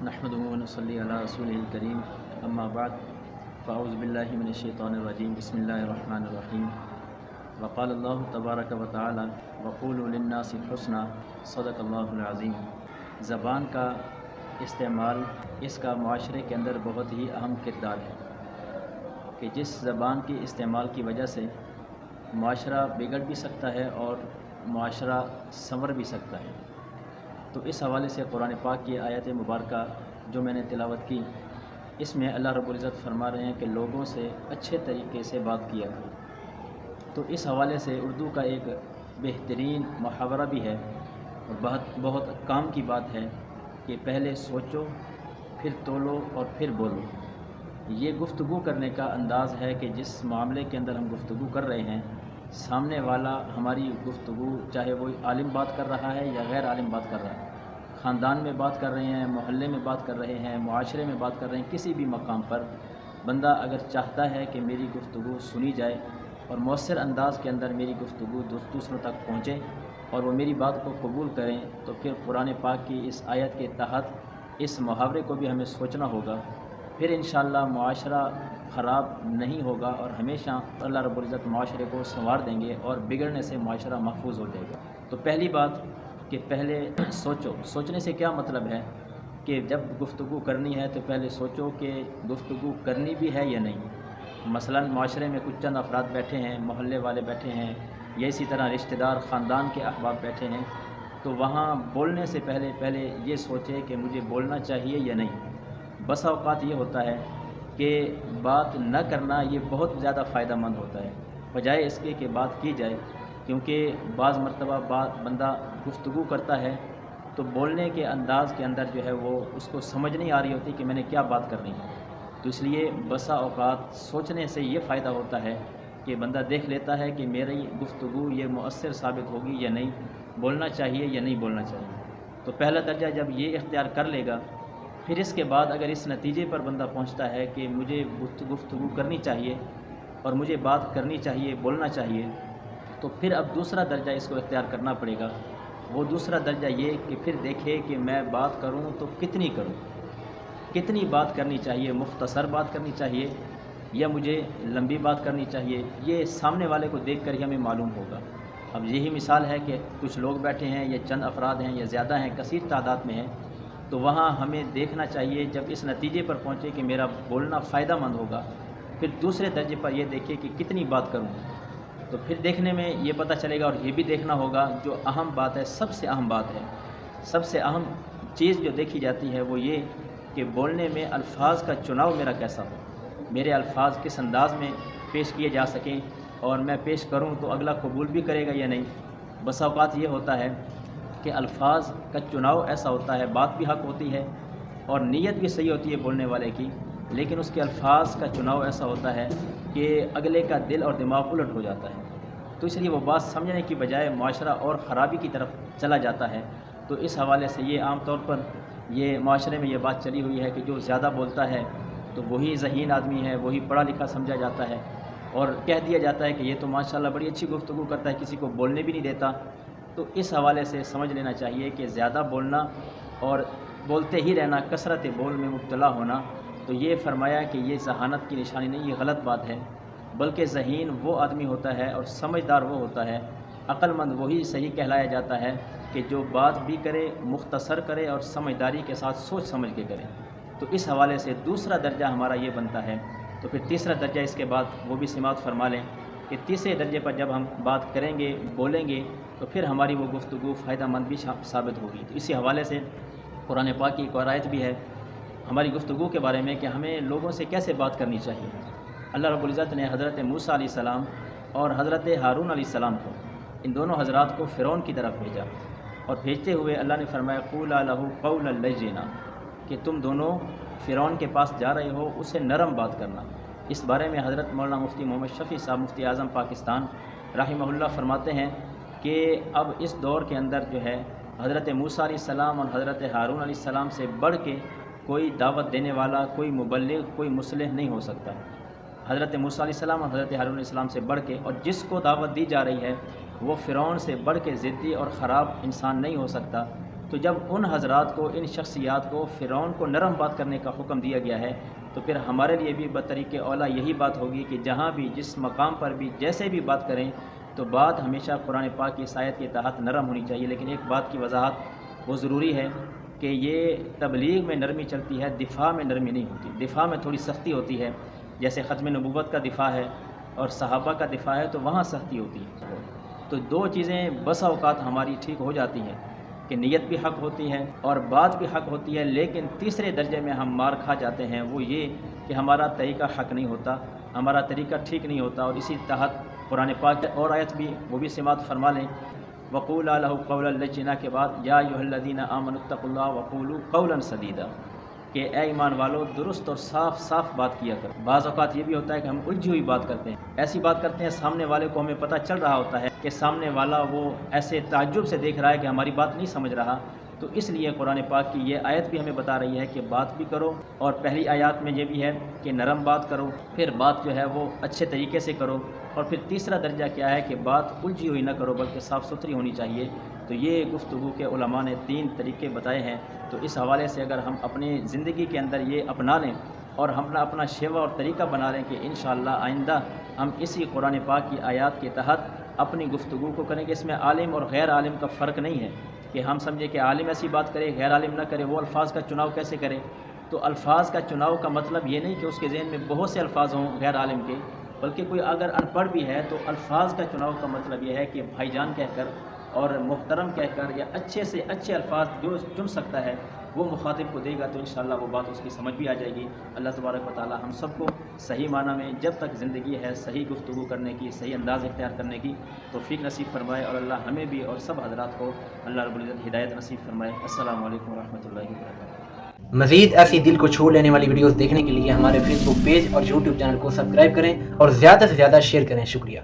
نحمده ونصلي على رسوله الكريم اما بعد فاعوذ باللہ من الشیطان الرجیم بسم اللہ الرحمن الرحیم وقال اللہ تبارک و تعالی وقولوا للناس حسنا صدق اللہ العظیم۔ زبان کا استعمال اس کا معاشرے کے اندر بہت ہی اہم کردار ہے کہ جس زبان کی استعمال کی وجہ سے معاشرہ بگڑ بھی سکتا ہے اور معاشرہ سنور بھی سکتا ہے۔ تو اس حوالے سے قرآن پاک کی آیت مبارکہ جو میں نے تلاوت کی، اس میں اللہ رب العزت فرما رہے ہیں کہ لوگوں سے اچھے طریقے سے بات کیا کرو۔ تو اس حوالے سے اردو کا ایک بہترین محاورہ بھی ہے اور بہت کام کی بات ہے کہ پہلے سوچو، پھر تولو اور پھر بولو۔ یہ گفتگو کرنے کا انداز ہے کہ جس معاملے کے اندر ہم گفتگو کر رہے ہیں، سامنے والا ہماری گفتگو چاہے وہ عالم بات کر رہا ہے یا غیر عالم بات کر رہا ہے، خاندان میں بات کر رہے ہیں، محلے میں بات کر رہے ہیں، معاشرے میں بات کر رہے ہیں، کسی بھی مقام پر بندہ اگر چاہتا ہے کہ میری گفتگو سنی جائے اور مؤثر انداز کے اندر میری گفتگو دوسروں تک پہنچے اور وہ میری بات کو قبول کریں، تو پھر قرآن پاک کی اس آیت کے تحت اس محاورے کو بھی ہمیں سوچنا ہوگا۔ پھر انشاءاللہ معاشرہ خراب نہیں ہوگا اور ہمیشہ اللہ رب العزت معاشرے کو سنوار دیں گے اور بگڑنے سے معاشرہ محفوظ ہو جائے گا۔ تو پہلی بات کہ پہلے سوچو۔ سوچنے سے کیا مطلب ہے کہ جب گفتگو کرنی ہے تو پہلے سوچو کہ گفتگو کرنی بھی ہے یا نہیں۔ مثلا معاشرے میں کچھ چند افراد بیٹھے ہیں، محلے والے بیٹھے ہیں یا اسی طرح رشتہ دار خاندان کے احباب بیٹھے ہیں، تو وہاں بولنے سے پہلے یہ سوچے کہ مجھے بولنا چاہیے یا نہیں۔ بسا اوقات یہ ہوتا ہے کہ بات نہ کرنا یہ بہت زیادہ فائدہ مند ہوتا ہے بجائے اس کے کہ بات کی جائے، کیونکہ بعض مرتبہ بندہ گفتگو کرتا ہے تو بولنے کے انداز کے اندر جو ہے وہ اس کو سمجھ نہیں آ رہی ہوتی کہ میں نے کیا بات کرنی ہے۔ تو اس لیے بسا اوقات سوچنے سے یہ فائدہ ہوتا ہے کہ بندہ دیکھ لیتا ہے کہ میری گفتگو یہ مؤثر ثابت ہوگی یا نہیں، بولنا چاہیے یا نہیں بولنا چاہیے۔ تو پہلا درجہ جب یہ اختیار کر لے گا، پھر اس کے بعد اگر اس نتیجے پر بندہ پہنچتا ہے کہ مجھے گفتگو کرنی چاہیے اور مجھے بات کرنی چاہیے، بولنا چاہیے، تو پھر اب دوسرا درجہ اس کو اختیار کرنا پڑے گا۔ وہ دوسرا درجہ یہ کہ پھر دیکھے کہ میں بات کروں تو کتنی کروں، کتنی بات کرنی چاہیے، مختصر بات کرنی چاہیے یا مجھے لمبی بات کرنی چاہیے، یہ سامنے والے کو دیکھ کر ہی ہمیں معلوم ہوگا۔ اب یہی مثال ہے کہ کچھ لوگ بیٹھے ہیں یا چند افراد ہیں یا زیادہ ہیں، کثیر تعداد میں ہیں، تو وہاں ہمیں دیکھنا چاہیے جب اس نتیجے پر پہنچے کہ میرا بولنا فائدہ مند ہوگا، پھر دوسرے درجے پر یہ دیکھے کہ کتنی بات کروں۔ تو پھر دیکھنے میں یہ پتہ چلے گا اور یہ بھی دیکھنا ہوگا جو اہم بات ہے، سب سے اہم بات ہے، سب سے اہم چیز جو دیکھی جاتی ہے وہ یہ کہ بولنے میں الفاظ کا چناؤ میرا کیسا ہو، میرے الفاظ کس انداز میں پیش کیے جا سکیں اور میں پیش کروں تو اگلا قبول بھی کرے گا یا نہیں۔ بسا اوقات یہ ہوتا ہے کہ الفاظ کا چناؤ ایسا ہوتا ہے، بات بھی حق ہوتی ہے اور نیت بھی صحیح ہوتی ہے بولنے والے کی، لیکن اس کے الفاظ کا چناؤ ایسا ہوتا ہے کہ اگلے کا دل اور دماغ الٹ ہو جاتا ہے۔ تو اس لیے وہ بات سمجھنے کی بجائے معاشرہ اور خرابی کی طرف چلا جاتا ہے۔ تو اس حوالے سے یہ عام طور پر یہ معاشرے میں یہ بات چلی ہوئی ہے کہ جو زیادہ بولتا ہے تو وہی ذہین آدمی ہے، وہی پڑھا لکھا سمجھا جاتا ہے اور کہہ دیا جاتا ہے کہ یہ تو ماشاءاللہ بڑی اچھی گفتگو کرتا ہے، کسی کو بولنے بھی نہیں دیتا۔ تو اس حوالے سے سمجھ لینا چاہیے کہ زیادہ بولنا اور بولتے ہی رہنا، کثرت بول میں مبتلا ہونا، تو یہ فرمایا کہ یہ ذہانت کی نشانی نہیں، یہ غلط بات ہے، بلکہ ذہین وہ آدمی ہوتا ہے اور سمجھدار وہ ہوتا ہے، عقل مند وہی صحیح کہلایا جاتا ہے کہ جو بات بھی کرے، مختصر کرے اور سمجھداری کے ساتھ سوچ سمجھ کے کرے۔ تو اس حوالے سے دوسرا درجہ ہمارا یہ بنتا ہے۔ تو پھر تیسرا درجہ اس کے بعد وہ بھی سماعت فرما لیں کہ تیسرے درجے پر جب ہم بات کریں گے، بولیں گے، تو پھر ہماری وہ گفتگو فائدہ مند بھی ثابت ہوگی۔ تو اسی حوالے سے قرآن پاک کی ایک اور آیت بھی ہے ہماری گفتگو کے بارے میں کہ ہمیں لوگوں سے کیسے بات کرنی چاہیے۔ اللہ رب العزت نے حضرت موسیٰ علیہ السلام اور حضرت ہارون علیہ السلام کو، ان دونوں حضرات کو فرعون کی طرف بھیجا اور بھیجتے ہوئے اللہ نے فرمایا قولا لہ قولا لینا، کہ تم دونوں فرعون کے پاس جا رہے ہو، اسے نرم بات کرنا۔ اس بارے میں حضرت مولانا مفتی محمد شفیع صاحب مفتی اعظم پاکستان رحمہ اللہ فرماتے ہیں کہ اب اس دور کے اندر جو ہے حضرت موسیٰ علیہ السلام اور حضرت ہارون علیہ السلام سے بڑھ کے کوئی دعوت دینے والا، کوئی مبلغ، کوئی مصلح نہیں ہو سکتا۔ حضرت موسیٰ علیہ السلام اور حضرت ہارون علیہ السلام سے بڑھ کے، اور جس کو دعوت دی جا رہی ہے وہ فرعون سے بڑھ کے ضدی اور خراب انسان نہیں ہو سکتا۔ تو جب ان حضرات کو، ان شخصیات کو، فرعون کو نرم بات کرنے کا حکم دیا گیا ہے، تو پھر ہمارے لیے بھی بطریق اولا یہی بات ہوگی کہ جہاں بھی، جس مقام پر بھی، جیسے بھی بات کریں تو بات ہمیشہ قرآن پاک کی اس آیت کے تحت نرم ہونی چاہیے۔ لیکن ایک بات کی وضاحت وہ ضروری ہے کہ یہ تبلیغ میں نرمی چلتی ہے، دفاع میں نرمی نہیں ہوتی، دفاع میں تھوڑی سختی ہوتی ہے۔ جیسے ختم نبوت کا دفاع ہے اور صحابہ کا دفاع ہے تو وہاں سختی ہوتی ہے۔ تو دو چیزیں بس اوقات ہماری ٹھیک ہو جاتی ہیں کہ نیت بھی حق ہوتی ہے اور بات بھی حق ہوتی ہے، لیکن تیسرے درجے میں ہم مار کھا جاتے ہیں، وہ یہ کہ ہمارا طریقہ حق نہیں ہوتا، ہمارا طریقہ ٹھیک نہیں ہوتا۔ اور اسی تحت قرآن پاک اور آیت بھی وہ بھی سماعت فرما لیں، وقولا لہ قولا لجنا کے بعد یا ایھا الذین آمنوا اتقوا اللہ وقولوا قولا سدیدا، کہ اے ایمان والو درست اور صاف صاف بات کیا کرو۔ بعض اوقات یہ بھی ہوتا ہے کہ ہم الجھی ہوئی بات کرتے ہیں، ایسی بات کرتے ہیں سامنے والے کو ہمیں پتہ چل رہا ہوتا ہے کہ سامنے والا وہ ایسے تعجب سے دیکھ رہا ہے کہ ہماری بات نہیں سمجھ رہا، تو اس لیے قرآن پاک کی یہ آیت بھی ہمیں بتا رہی ہے کہ بات بھی کرو، اور پہلی آیات میں یہ بھی ہے کہ نرم بات کرو، پھر بات جو ہے وہ اچھے طریقے سے کرو، اور پھر تیسرا درجہ کیا ہے کہ بات الجھی ہوئی نہ کرو بلکہ صاف ستھری ہونی چاہیے۔ تو یہ گفتگو کے علماء نے 3 طریقے بتائے ہیں، تو اس حوالے سے اگر ہم اپنی زندگی کے اندر یہ اپنا لیں اور ہم اپنا شیوا اور طریقہ بنا لیں کہ انشاءاللہ آئندہ ہم اسی قرآن پاک کی آیات کے تحت اپنی گفتگو کو کریں گے۔ اس میں عالم اور غیر عالم کا فرق نہیں ہے کہ ہم سمجھیں کہ عالم ایسی بات کرے غیر عالم نہ کرے، وہ الفاظ کا چناؤ کیسے کرے۔ تو الفاظ کا چناؤ کا مطلب یہ نہیں کہ اس کے ذہن میں بہت سے الفاظ ہوں غیر عالم کے، بلکہ کوئی اگر ان پڑھ بھی ہے تو الفاظ کا چناؤ کا مطلب یہ ہے کہ بھائی جان کہہ کر اور محترم کہہ کر، یا اچھے سے اچھے الفاظ جو چن سکتا ہے وہ مخاطب کو دے گا، تو انشاءاللہ وہ بات اس کی سمجھ بھی آ جائے گی۔ اللہ تبارک و تعالی ہم سب کو صحیح معنی میں جب تک زندگی ہے صحیح گفتگو کرنے کی، صحیح انداز اختیار کرنے کی توفیق نصیب فرمائے، اور اللہ ہمیں بھی اور سب حضرات کو اللہ رب العزت ہدایت نصیب فرمائے۔ السلام علیکم ورحمۃ اللہ وبرکاتہ۔ مزید ایسی دل کو چھو لینے والی ویڈیوز دیکھنے کے لیے ہمارے فیس بک پیج اور یوٹیوب چینل کو سبسکرائب کریں اور زیادہ سے زیادہ شیئر کریں۔ شکریہ۔